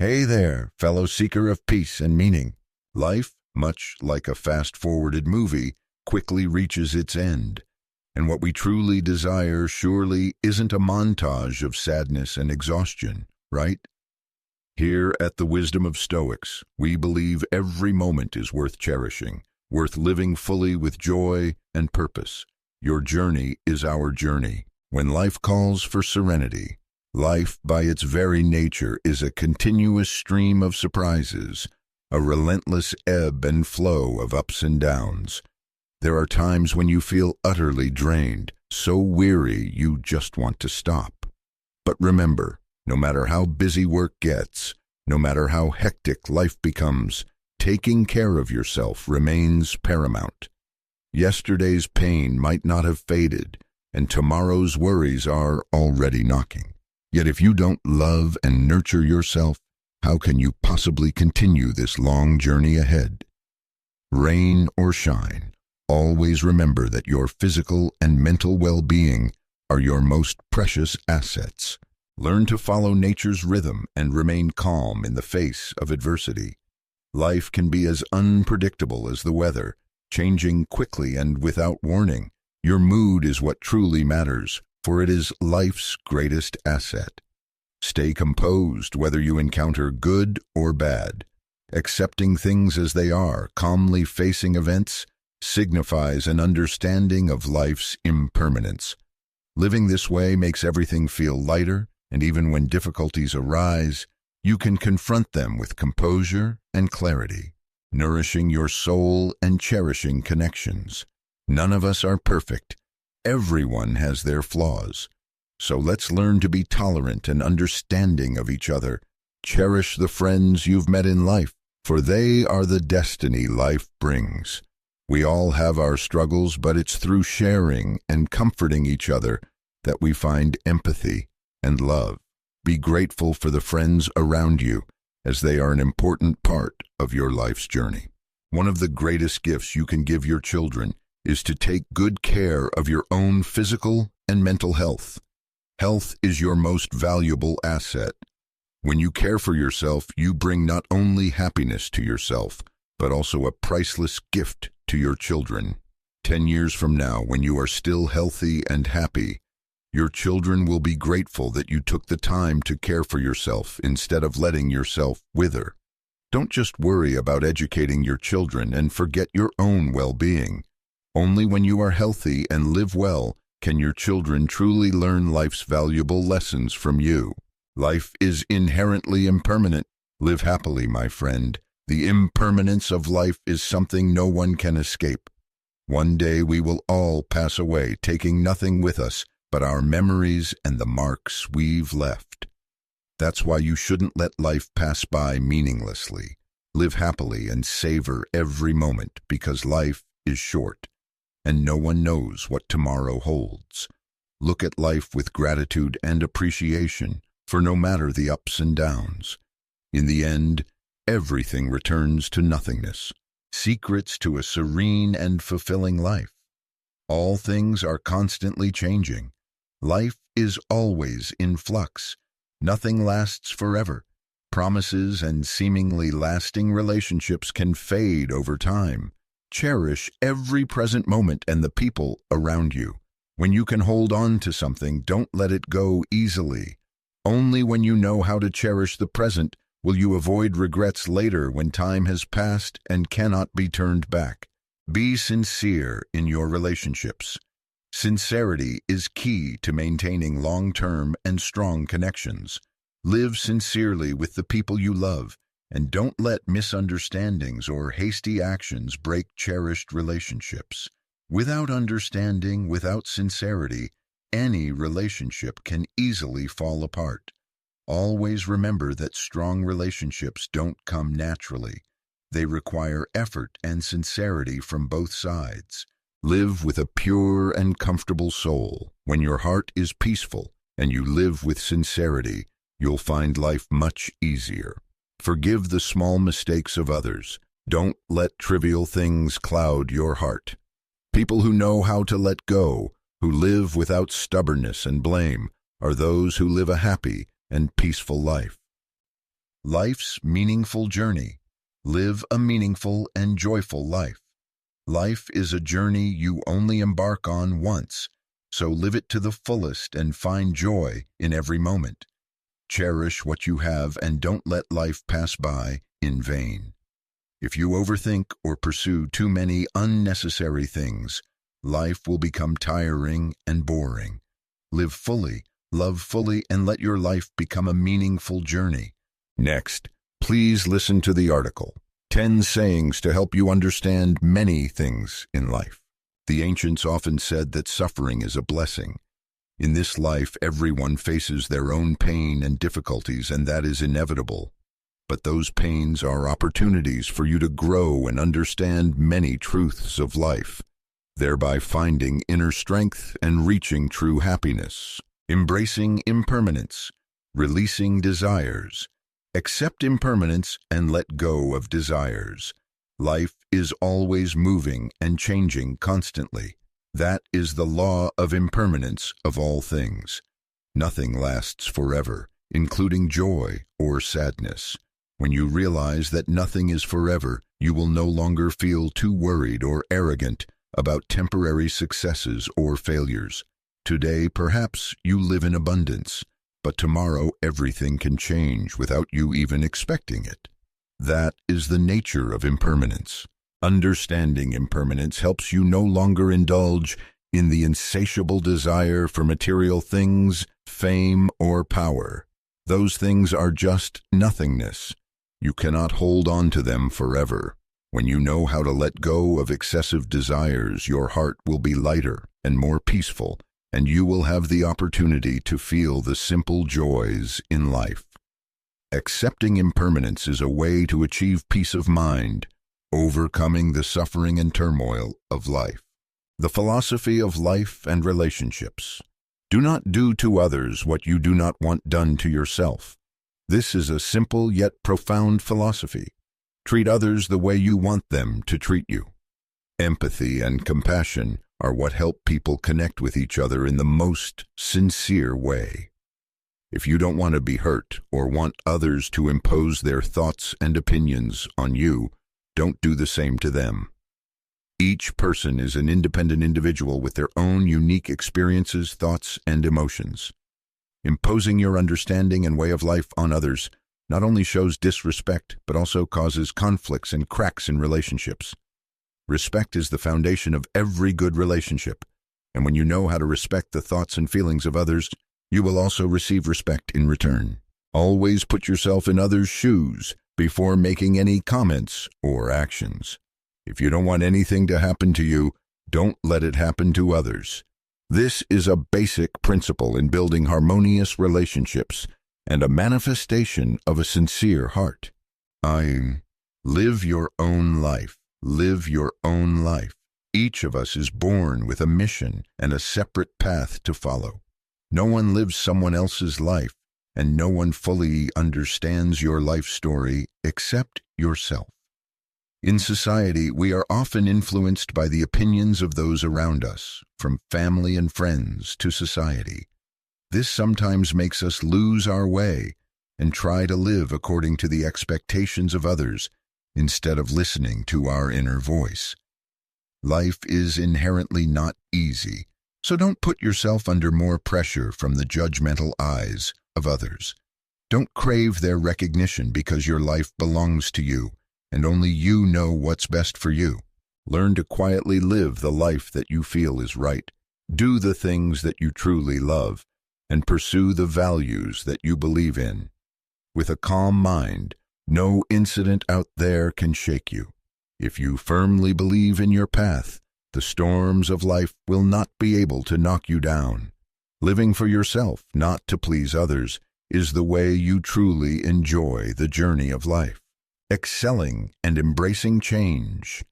Hey there, fellow seeker of peace and meaning. Life, much like a fast-forwarded movie, quickly reaches its end. And what we truly desire surely isn't a montage of sadness and exhaustion, right? Here at the Wisdom of Stoics, we believe every moment is worth cherishing, worth living fully with joy and purpose. Your journey is our journey. When life calls for serenity, life by its very nature is a continuous stream of surprises, a relentless ebb and flow of ups and downs. There are times when you feel utterly drained, so weary you just want to stop. But remember, no matter how busy work gets, no matter how hectic life becomes, taking care of yourself remains paramount. Yesterday's pain might not have faded, and tomorrow's worries are already knocking. Yet if you don't love and nurture yourself, how can you possibly continue this long journey ahead? Rain or shine, always remember that your physical and mental well-being are your most precious assets. Learn to follow nature's rhythm and remain calm in the face of adversity. Life can be as unpredictable as the weather, changing quickly and without warning. Your mood is what truly matters, for it is life's greatest asset. Stay composed whether you encounter good or bad. Accepting things as they are, calmly facing events, signifies an understanding of life's impermanence. Living this way makes everything feel lighter, and even when difficulties arise, you can confront them with composure and clarity, nourishing your soul and cherishing connections. None of us are perfect. Everyone has their flaws. So let's learn to be tolerant and understanding of each other. Cherish the friends you've met in life, for they are the destiny life brings. We all have our struggles, but it's through sharing and comforting each other that we find empathy and love. Be grateful for the friends around you, as they are an important part of your life's journey. One of the greatest gifts you can give your children is to take good care of your own physical and mental health. Health is your most valuable asset. When you care for yourself, you bring not only happiness to yourself, but also a priceless gift to your children. 10 years from now, when you are still healthy and happy, your children will be grateful that you took the time to care for yourself instead of letting yourself wither. Don't just worry about educating your children and forget your own well-being. Only when you are healthy and live well can your children truly learn life's valuable lessons from you. Life is inherently impermanent. Live happily, my friend. The impermanence of life is something no one can escape. One day we will all pass away, taking nothing with us but our memories and the marks we've left. That's why you shouldn't let life pass by meaninglessly. Live happily and savor every moment, because life is short, and no one knows what tomorrow holds. Look at life with gratitude and appreciation, for no matter the ups and downs, in the end, everything returns to nothingness. Secrets to a serene and fulfilling life. All things are constantly changing. Life is always in flux. Nothing lasts forever. Promises and seemingly lasting relationships can fade over time. Cherish every present moment and the people around you. When you can hold on to something, don't let it go easily. Only when you know how to cherish the present will you avoid regrets later when time has passed and cannot be turned back. Be sincere in your relationships. Sincerity is key to maintaining long-term and strong connections. Live sincerely with the people you love, and don't let misunderstandings or hasty actions break cherished relationships. Without understanding, without sincerity, any relationship can easily fall apart. Always remember that strong relationships don't come naturally. They require effort and sincerity from both sides. Live with a pure and comfortable soul. When your heart is peaceful and you live with sincerity, you'll find life much easier. Forgive the small mistakes of others. Don't let trivial things cloud your heart. People who know how to let go, who live without stubbornness and blame, are those who live a happy and peaceful life. Life's meaningful journey. Live a meaningful and joyful life. Life is a journey you only embark on once, so live it to the fullest and find joy in every moment. Cherish what you have and don't let life pass by in vain. If you overthink or pursue too many unnecessary things, life will become tiring and boring. Live fully, love fully, and let your life become a meaningful journey. Next, please listen to the article, 10 Sayings to Help You Understand Many Things in Life. The ancients often said that suffering is a blessing. In this life, everyone faces their own pain and difficulties, and that is inevitable. But those pains are opportunities for you to grow and understand many truths of life, thereby finding inner strength and reaching true happiness. Embracing impermanence, releasing desires. Accept impermanence and let go of desires. Life is always moving and changing constantly. That is the law of impermanence of all things. Nothing lasts forever, including joy or sadness. When you realize that nothing is forever, you will no longer feel too worried or arrogant about temporary successes or failures. Today, perhaps you live in abundance, but tomorrow everything can change without you even expecting it. That is the nature of impermanence. Understanding impermanence helps you no longer indulge in the insatiable desire for material things, fame, or power. Those things are just nothingness. You cannot hold on to them forever. When you know how to let go of excessive desires, your heart will be lighter and more peaceful, and you will have the opportunity to feel the simple joys in life. Accepting impermanence is a way to achieve peace of mind, overcoming the suffering and turmoil of life. The philosophy of life and relationships. Do not do to others what you do not want done to yourself. This is a simple yet profound philosophy. Treat others the way you want them to treat you. Empathy and compassion are what help people connect with each other in the most sincere way. If you don't want to be hurt or want others to impose their thoughts and opinions on you, don't do the same to them. Each person is an independent individual with their own unique experiences, thoughts, and emotions. Imposing your understanding and way of life on others not only shows disrespect, but also causes conflicts and cracks in relationships. Respect is the foundation of every good relationship, and when you know how to respect the thoughts and feelings of others, you will also receive respect in return. Always put yourself in others' shoes before making any comments or actions. If you don't want anything to happen to you, don't let it happen to others. This is a basic principle in building harmonious relationships and a manifestation of a sincere heart. Live your own life. Live your own life. Each of us is born with a mission and a separate path to follow. No one lives someone else's life, and no one fully understands your life story except yourself. In society, we are often influenced by the opinions of those around us, from family and friends to society. This sometimes makes us lose our way and try to live according to the expectations of others instead of listening to our inner voice. Life is inherently not easy, so don't put yourself under more pressure from the judgmental eyes of others. Don't crave their recognition because your life belongs to you, and only you know what's best for you. Learn to quietly live the life that you feel is right. Do the things that you truly love, and pursue the values that you believe in. With a calm mind, no incident out there can shake you. If you firmly believe in your path, the storms of life will not be able to knock you down. Living for yourself, not to please others, is the way you truly enjoy the journey of life. Excelling and embracing change.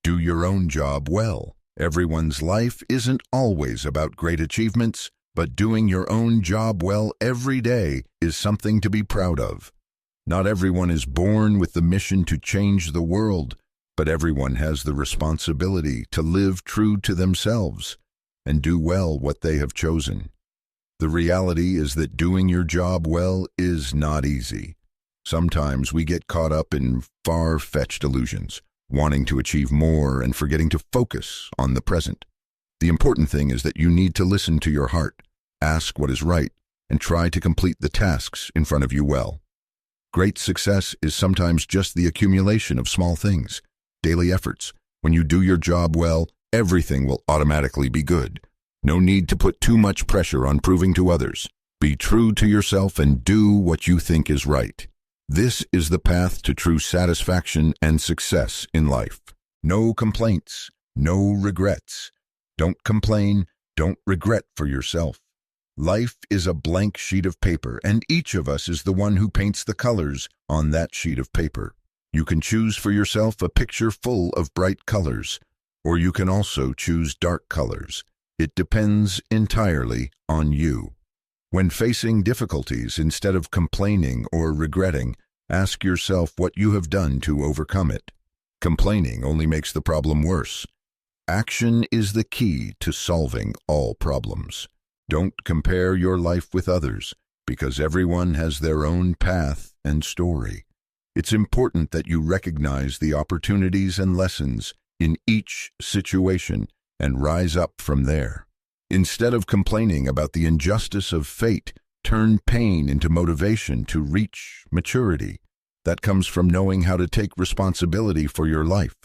Do your own job well. Everyone's life isn't always about great achievements, but doing your own job well every day is something to be proud of. Not everyone is born with the mission to change the world, but everyone has the responsibility to live true to themselves and do well what they have chosen. The reality is that doing your job well is not easy. Sometimes we get caught up in far-fetched illusions, wanting to achieve more and forgetting to focus on the present. The important thing is that you need to listen to your heart, ask what is right, and try to complete the tasks in front of you well. Great success is sometimes just the accumulation of small things, daily efforts. When you do your job well, everything will automatically be good. No need to put too much pressure on proving to others. Be true to yourself and do what you think is right. This is the path to true satisfaction and success in life. No complaints, no regrets. Don't complain, don't regret for yourself. Life is a blank sheet of paper, and each of us is the one who paints the colors on that sheet of paper. You can choose for yourself a picture full of bright colors, or you can also choose dark colors. It depends entirely on you. When facing difficulties, instead of complaining or regretting, ask yourself what you have done to overcome it. Complaining only makes the problem worse. Action is the key to solving all problems. Don't compare your life with others, because everyone has their own path and story. It's important that you recognize the opportunities and lessons in each situation and rise up from there. Instead of complaining about the injustice of fate, turn pain into motivation to reach maturity. That comes from knowing how to take responsibility for your life,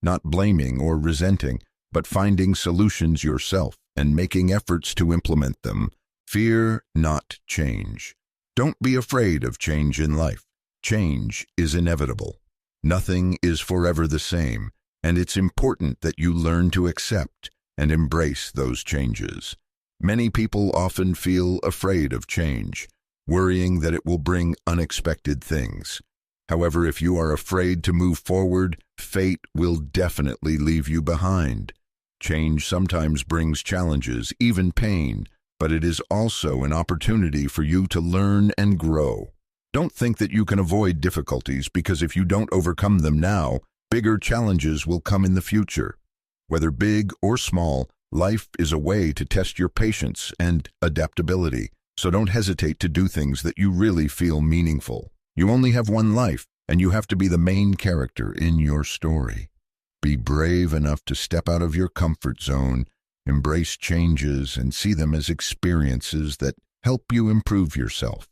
not blaming or resenting, but finding solutions yourself and making efforts to implement them. Fear not change. Don't be afraid of change in life. Change is inevitable. Nothing is forever the same, and it's important that you learn to accept and embrace those changes. Many people often feel afraid of change, worrying that it will bring unexpected things. However, if you are afraid to move forward, fate will definitely leave you behind. Change sometimes brings challenges, even pain, but it is also an opportunity for you to learn and grow. Don't think that you can avoid difficulties, because if you don't overcome them now, bigger challenges will come in the future. Whether big or small, life is a way to test your patience and adaptability, so don't hesitate to do things that you really feel meaningful. You only have one life, and you have to be the main character in your story. Be brave enough to step out of your comfort zone, embrace changes, and see them as experiences that help you improve yourself.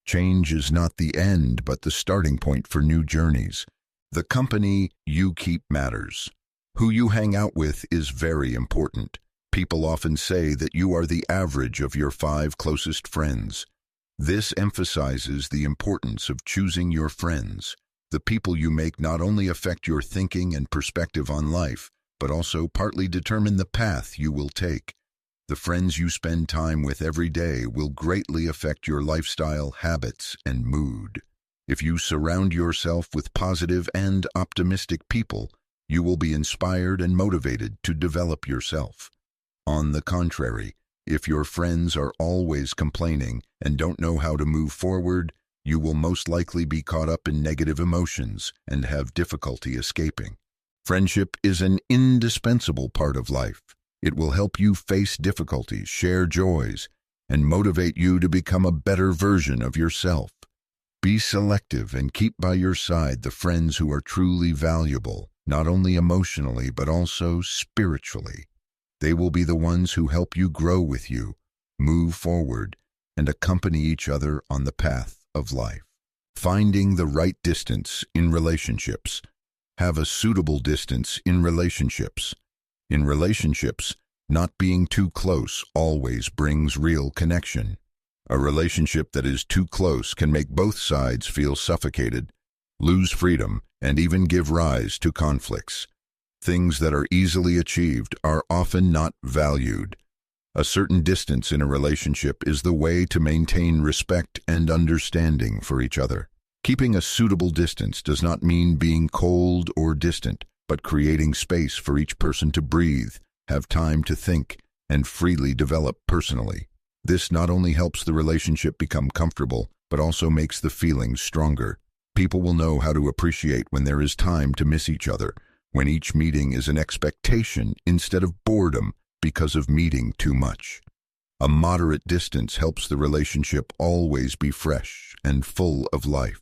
Change is not the end, but the starting point for new journeys. The company you keep matters. Who you hang out with is very important. People often say that you are the average of your 5 closest friends. This emphasizes the importance of choosing your friends. The people you make not only affect your thinking and perspective on life, but also partly determine the path you will take. The friends you spend time with every day will greatly affect your lifestyle, habits, and mood. If you surround yourself with positive and optimistic people, you will be inspired and motivated to develop yourself. On the contrary, if your friends are always complaining and don't know how to move forward, you will most likely be caught up in negative emotions and have difficulty escaping. Friendship is an indispensable part of life. It will help you face difficulties, share joys, and motivate you to become a better version of yourself. Be selective and keep by your side the friends who are truly valuable, not only emotionally but also spiritually. They will be the ones who help you grow with you, move forward, and accompany each other on the path of life. Finding the right distance in relationships. Have a suitable distance in relationships. In relationships, not being too close always brings real connection. A relationship that is too close can make both sides feel suffocated, lose freedom, and even give rise to conflicts. Things that are easily achieved are often not valued. A certain distance in a relationship is the way to maintain respect and understanding for each other. Keeping a suitable distance does not mean being cold or distant, but creating space for each person to breathe, have time to think, and freely develop personally. This not only helps the relationship become comfortable, but also makes the feelings stronger. People will know how to appreciate when there is time to miss each other, when each meeting is an expectation instead of boredom because of meeting too much. A moderate distance helps the relationship always be fresh and full of life.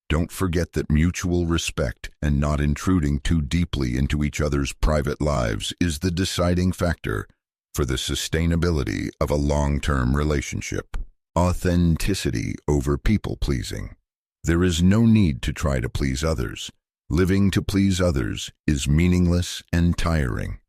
Don't forget that mutual respect and not intruding too deeply into each other's private lives is the deciding factor for the sustainability of a long-term relationship. Authenticity over people-pleasing. There is no need to try to please others. Living to please others is meaningless and tiring.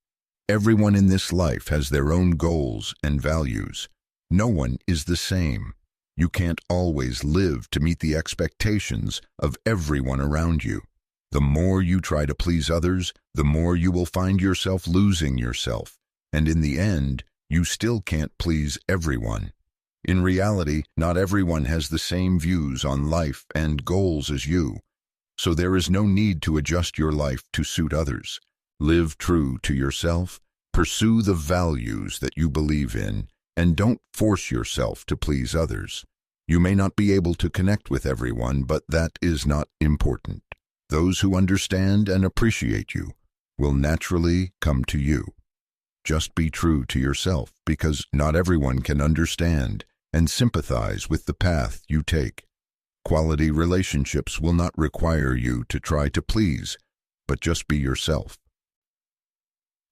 Everyone in this life has their own goals and values. No one is the same. You can't always live to meet the expectations of everyone around you. The more you try to please others, the more you will find yourself losing yourself, and in the end, you still can't please everyone. In reality, not everyone has the same views on life and goals as you, so there is no need to adjust your life to suit others. Live true to yourself, pursue the values that you believe in, and don't force yourself to please others. You may not be able to connect with everyone, but that is not important. Those who understand and appreciate you will naturally come to you. Just be true to yourself, because not everyone can understand and sympathize with the path you take. Quality relationships will not require you to try to please, but just be yourself.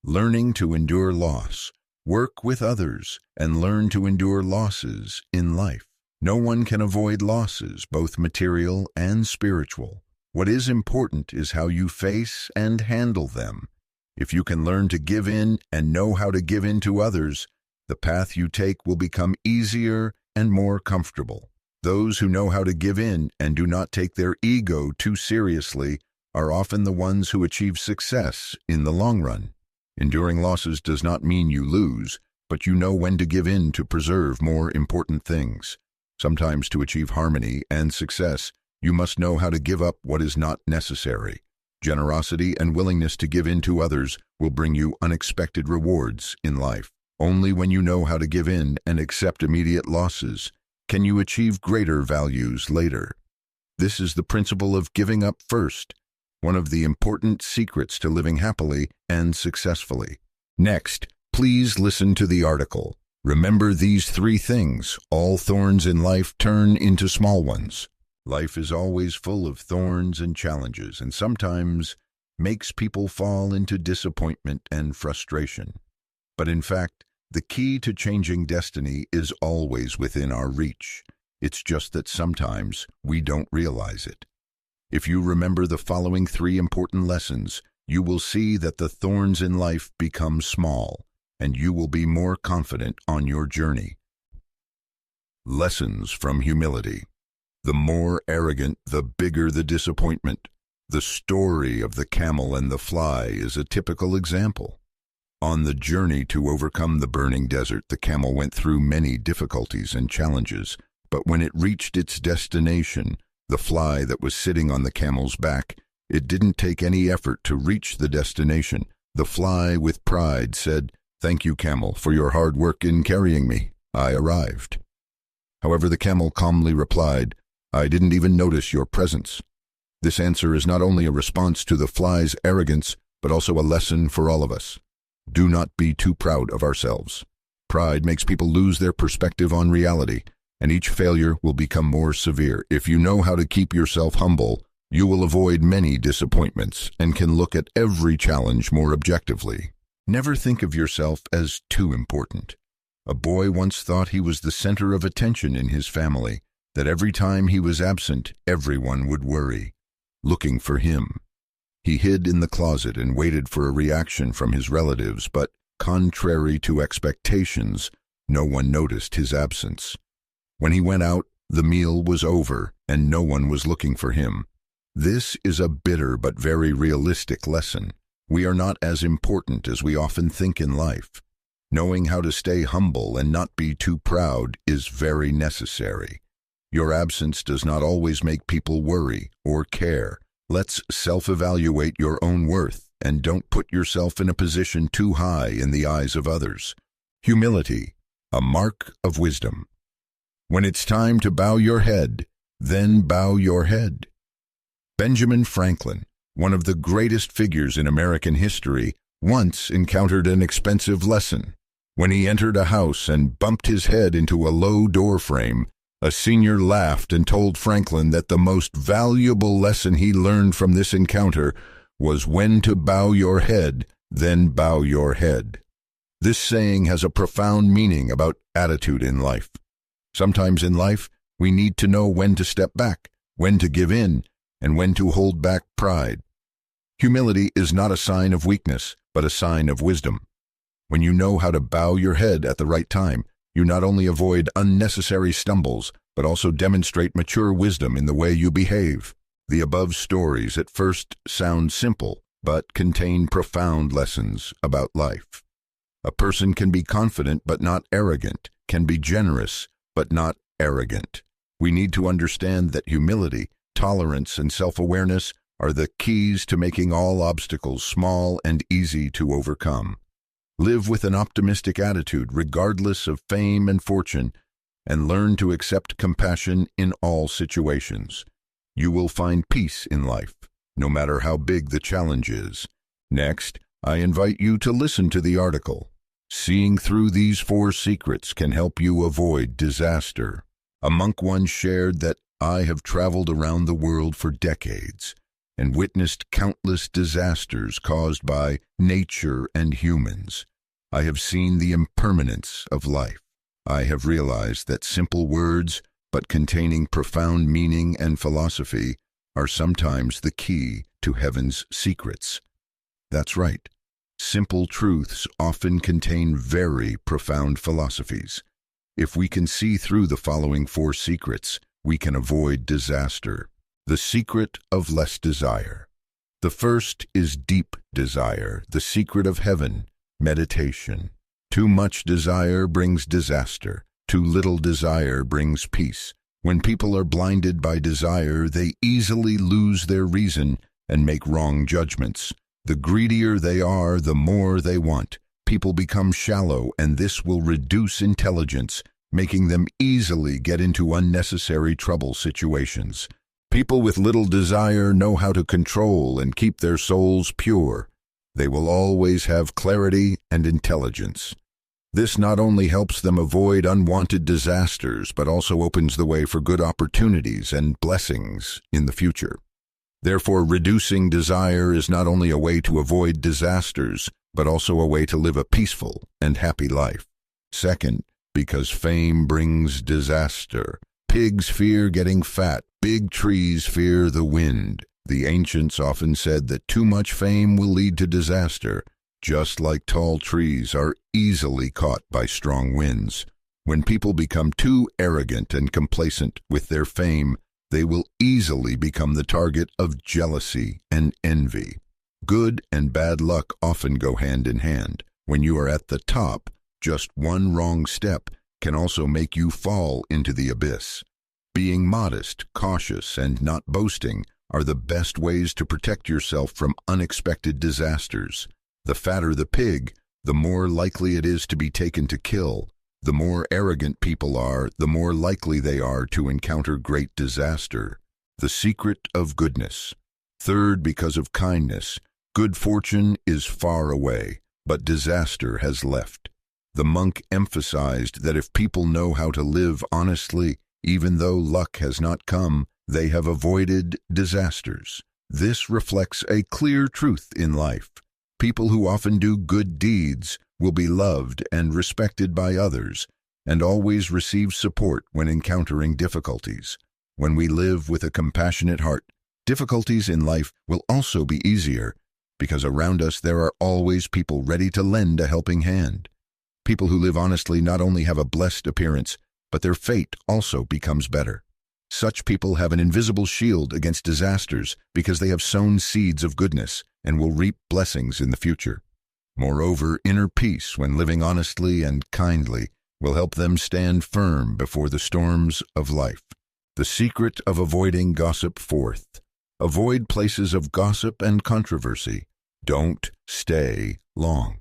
Learning to endure loss. Work with others and learn to endure losses in life. No one can avoid losses, both material and spiritual. What is important is how you face and handle them. If you can learn to give in and know how to give in to others, the path you take will become easier and more comfortable. Those who know how to give in and do not take their ego too seriously are often the ones who achieve success in the long run. Enduring losses does not mean you lose, but you know when to give in to preserve more important things. Sometimes to achieve harmony and success, you must know how to give up what is not necessary. Generosity and willingness to give in to others will bring you unexpected rewards in life. Only when you know how to give in and accept immediate losses can you achieve greater values later. This is the principle of giving up first, one of the important secrets to living happily and successfully. Next, please listen to the article. Remember these 3 things: all thorns in life turn into small ones. Life is always full of thorns and challenges, and sometimes makes people fall into disappointment and frustration. But in fact, the key to changing destiny is always within our reach. It's just that sometimes we don't realize it. If you remember the following 3 important lessons, you will see that the thorns in life become small, and you will be more confident on your journey. Lessons from humility. The more arrogant, the bigger the disappointment. The story of the camel and the fly is a typical example. On the journey to overcome the burning desert, the camel went through many difficulties and challenges, but when it reached its destination, the fly that was sitting on the camel's back, it didn't take any effort to reach the destination. The fly, with pride, said, "Thank you, camel, for your hard work in carrying me. I arrived." However, the camel calmly replied, "I didn't even notice your presence." This answer is not only a response to the fly's arrogance, but also a lesson for all of us. Do not be too proud of ourselves. Pride makes people lose their perspective on reality, and each failure will become more severe. If you know how to keep yourself humble, you will avoid many disappointments and can look at every challenge more objectively. Never think of yourself as too important. A boy once thought he was the center of attention in his family, that every time he was absent, everyone would worry, looking for him. He hid in the closet and waited for a reaction from his relatives, but, contrary to expectations, no one noticed his absence. When he went out, the meal was over, and no one was looking for him. This is a bitter but very realistic lesson. We are not as important as we often think in life. Knowing how to stay humble and not be too proud is very necessary. Your absence does not always make people worry or care. Let's self-evaluate your own worth and don't put yourself in a position too high in the eyes of others. Humility, a mark of wisdom. When it's time to bow your head, then bow your head. Benjamin Franklin, one of the greatest figures in American history, once encountered an expensive lesson. When he entered a house and bumped his head into a low door frame, A senior laughed and told Franklin that the most valuable lesson he learned from this encounter was when to bow your head, then bow your head. This saying has a profound meaning about attitude in life. Sometimes in life, we need to know when to step back, when to give in, and when to hold back pride. Humility is not a sign of weakness, but a sign of wisdom. When you know how to bow your head at the right time, you not only avoid unnecessary stumbles, but also demonstrate mature wisdom in the way you behave. The above stories at first sound simple, but contain profound lessons about life. A person can be confident but not arrogant, can be generous but not arrogant. We need to understand that humility, tolerance, and self-awareness are the keys to making all obstacles small and easy to overcome. Live with an optimistic attitude regardless of fame and fortune, and learn to accept compassion in all situations. You will find peace in life, no matter how big the challenge is. Next, I invite you to listen to the article. Seeing through these 4 secrets can help you avoid disaster. A monk once shared that I have traveled around the world for decades and witnessed countless disasters caused by nature and humans. I have seen the impermanence of life. I have realized that simple words, but containing profound meaning and philosophy, are sometimes the key to heaven's secrets. That's right. Simple truths often contain very profound philosophies. If we can see through the following 4 secrets, we can avoid disaster. The secret of less desire. The first is deep desire, the secret of heaven, meditation. Too much desire brings disaster. Too little desire brings peace. When people are blinded by desire, they easily lose their reason and make wrong judgments. The greedier they are, the more they want. People become shallow, and this will reduce intelligence, making them easily get into unnecessary trouble situations. People with little desire know how to control and keep their souls pure. They will always have clarity and intelligence. This not only helps them avoid unwanted disasters, but also opens the way for good opportunities and blessings in the future. Therefore, reducing desire is not only a way to avoid disasters, but also a way to live a peaceful and happy life. Second, because fame brings disaster. Pigs fear getting fat. Big trees fear the wind. The ancients often said that too much fame will lead to disaster, just like tall trees are easily caught by strong winds. When people become too arrogant and complacent with their fame, they will easily become the target of jealousy and envy. Good and bad luck often go hand in hand. When you are at the top, just one wrong step can also make you fall into the abyss. Being modest, cautious, and not boasting are the best ways to protect yourself from unexpected disasters. The fatter the pig, the more likely it is to be taken to kill. The more arrogant people are, the more likely they are to encounter great disaster. The secret of goodness. Third, because of kindness. Good fortune is far away, but disaster has left. The monk emphasized that if people know how to live honestly, even though luck has not come, they have avoided disasters. This reflects a clear truth in life. People who often do good deeds will be loved and respected by others, and always receive support when encountering difficulties. When we live with a compassionate heart, difficulties in life will also be easier, because around us there are always people ready to lend a helping hand. People who live honestly not only have a blessed appearance, but their fate also becomes better. Such people have an invisible shield against disasters because they have sown seeds of goodness and will reap blessings in the future. Moreover, inner peace when living honestly and kindly will help them stand firm before the storms of life. The secret of avoiding gossip. Fourth, avoid places of gossip and controversy. Don't stay long.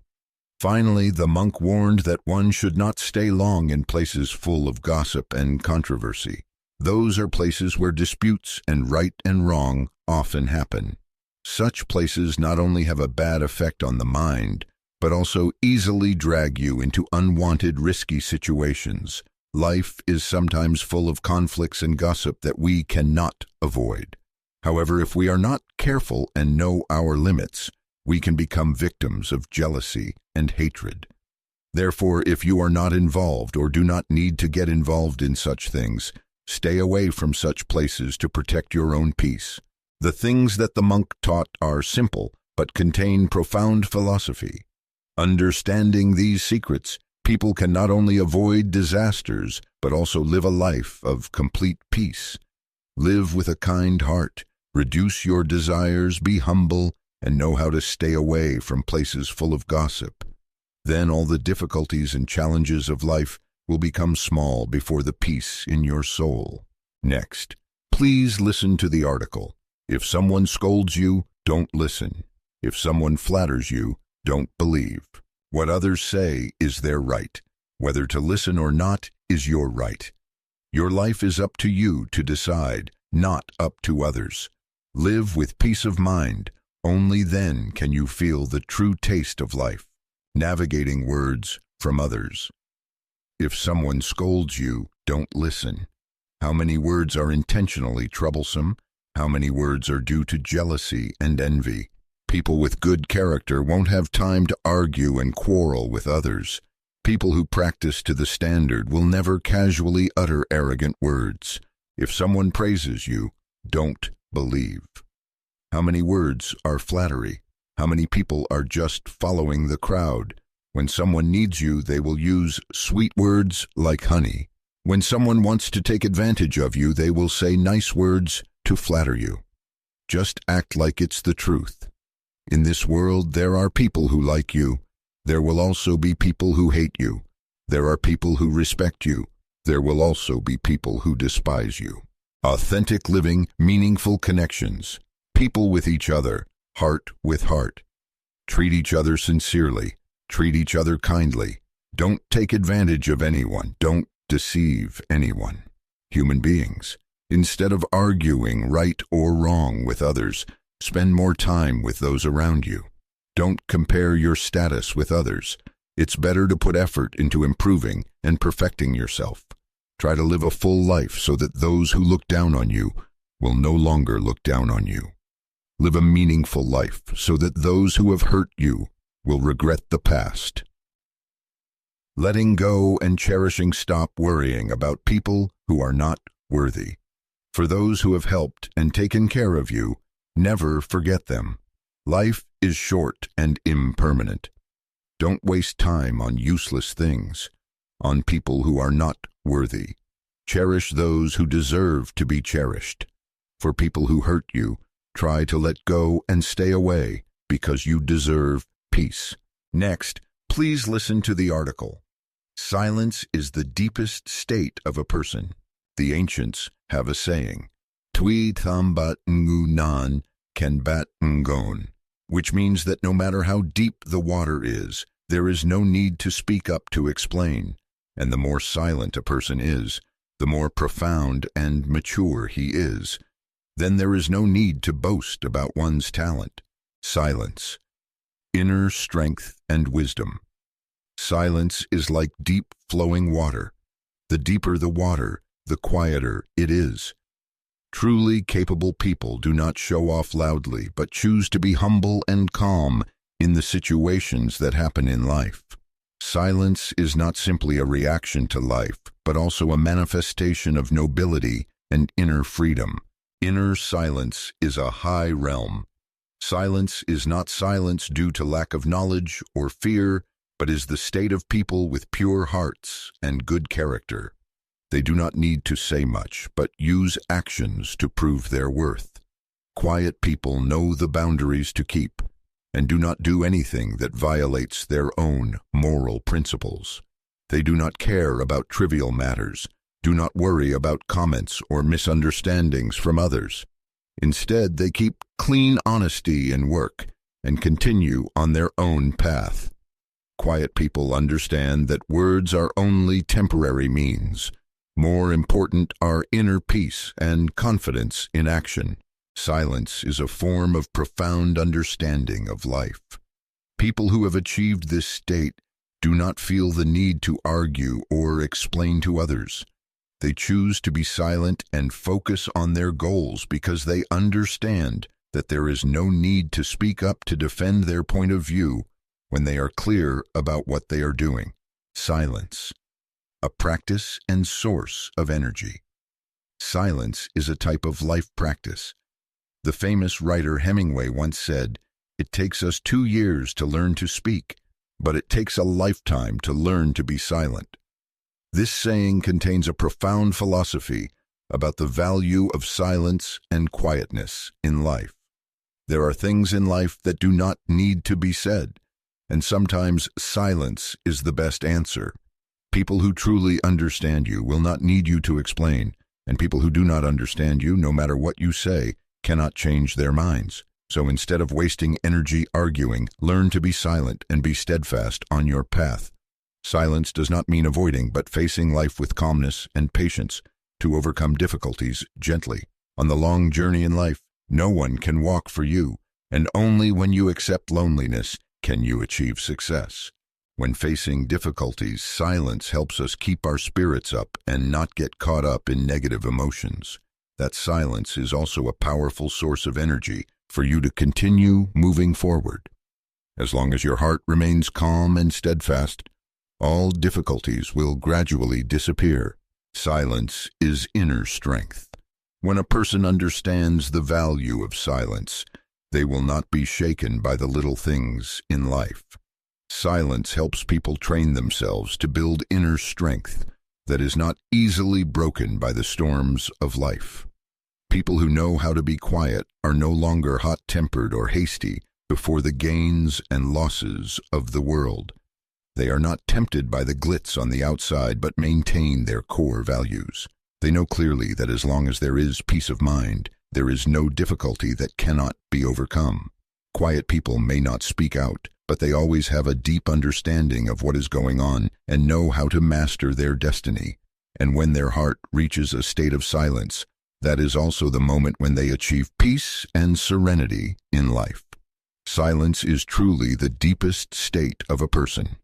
Finally, the monk warned that one should not stay long in places full of gossip and controversy. Those are places where disputes and right and wrong often happen. Such places not only have a bad effect on the mind, but also easily drag you into unwanted, risky situations. Life is sometimes full of conflicts and gossip that we cannot avoid. However, if we are not careful and know our limits, we can become victims of jealousy and hatred. Therefore, if you are not involved or do not need to get involved in such things, stay away from such places to protect your own peace. The things that the monk taught are simple, but contain profound philosophy. Understanding these secrets, people can not only avoid disasters, but also live a life of complete peace. Live with a kind heart, reduce your desires, be humble, and know how to stay away from places full of gossip. Then all the difficulties and challenges of life will become small before the peace in your soul. Next, please listen to the article. If someone scolds you, don't listen. If someone flatters you, don't believe. What others say is their right. Whether to listen or not is your right. Your life is up to you to decide, not up to others. Live with peace of mind. Only then can you feel the true taste of life. Navigating words from others. If someone scolds you, don't listen. How many words are intentionally troublesome? How many words are due to jealousy and envy? People with good character won't have time to argue and quarrel with others. People who practice to the standard will never casually utter arrogant words. If someone praises you, don't believe. How many words are flattery? How many people are just following the crowd? When someone needs you, they will use sweet words like honey. When someone wants to take advantage of you, they will say nice words to flatter you. Just act like it's the truth. In this world, there are people who like you. There will also be people who hate you. There are people who respect you. There will also be people who despise you. Authentic living, meaningful connections. People with each other, heart with heart. Treat each other sincerely. Treat each other kindly. Don't take advantage of anyone. Don't deceive anyone. Human beings. Instead of arguing right or wrong with others, spend more time with those around you. Don't compare your status with others. It's better to put effort into improving and perfecting yourself. Try to live a full life so that those who look down on you will no longer look down on you. Live a meaningful life so that those who have hurt you will regret the past. Letting go and cherishing. Stop worrying about people who are not worthy. For those who have helped and taken care of you, never forget them. Life is short and impermanent. Don't waste time on useless things, on people who are not worthy. Cherish those who deserve to be cherished. For people who hurt you, try to let go and stay away because you deserve peace. Next, please listen to the article. Silence is the deepest state of a person. The ancients have a saying, Tui thambat ngu nan ken bat ngon, which means that no matter how deep the water is, there is no need to speak up to explain, and the more silent a person is, the more profound and mature he is. Then there is no need to boast about one's talent. Silence. Inner strength and wisdom. Silence is like deep flowing water. The deeper the water, the quieter it is. Truly capable people do not show off loudly, but choose to be humble and calm in the situations that happen in life. Silence is not simply a reaction to life, but also a manifestation of nobility and inner freedom. Inner silence is a high realm. Silence is not silence due to lack of knowledge or fear, but is the state of people with pure hearts and good character. They do not need to say much, but use actions to prove their worth. Quiet people know the boundaries to keep, and do not do anything that violates their own moral principles. They do not care about trivial matters, do not worry about comments or misunderstandings from others. Instead, they keep clean honesty in work and continue on their own path. Quiet people understand that words are only temporary means. More important are inner peace and confidence in action. Silence is a form of profound understanding of life. People who have achieved this state do not feel the need to argue or explain to others. They choose to be silent and focus on their goals because they understand that there is no need to speak up to defend their point of view when they are clear about what they are doing. Silence, a practice and source of energy. Silence is a type of life practice. The famous writer Hemingway once said, "It takes us 2 years to learn to speak, but it takes a lifetime to learn to be silent." This saying contains a profound philosophy about the value of silence and quietness in life. There are things in life that do not need to be said, and sometimes silence is the best answer. People who truly understand you will not need you to explain, and people who do not understand you, no matter what you say, cannot change their minds. So instead of wasting energy arguing, learn to be silent and be steadfast on your path. Silence does not mean avoiding, but facing life with calmness and patience to overcome difficulties gently. On the long journey in life, no one can walk for you, and only when you accept loneliness can you achieve success. When facing difficulties, silence helps us keep our spirits up and not get caught up in negative emotions. That silence is also a powerful source of energy for you to continue moving forward. As long as your heart remains calm and steadfast, all difficulties will gradually disappear. Silence is inner strength. When a person understands the value of silence, they will not be shaken by the little things in life. Silence helps people train themselves to build inner strength that is not easily broken by the storms of life. People who know how to be quiet are no longer hot-tempered or hasty before the gains and losses of the world. They are not tempted by the glitz on the outside, but maintain their core values. They know clearly that as long as there is peace of mind, there is no difficulty that cannot be overcome. Quiet people may not speak out, but they always have a deep understanding of what is going on and know how to master their destiny. And when their heart reaches a state of silence, that is also the moment when they achieve peace and serenity in life. Silence is truly the deepest state of a person.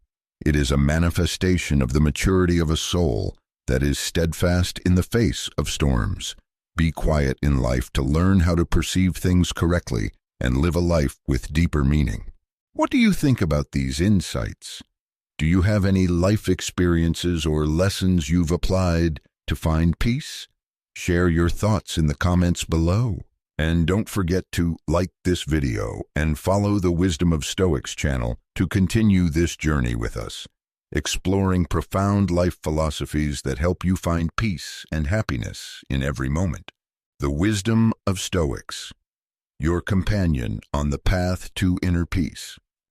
It is a manifestation of the maturity of a soul that is steadfast in the face of storms. Be quiet in life to learn how to perceive things correctly and live a life with deeper meaning. What do you think about these insights? Do you have any life experiences or lessons you've applied to find peace? Share your thoughts in the comments below. And don't forget to like this video and follow the Wisdom of Stoics channel to continue this journey with us, exploring profound life philosophies that help you find peace and happiness in every moment. The Wisdom of Stoics, your companion on the path to inner peace.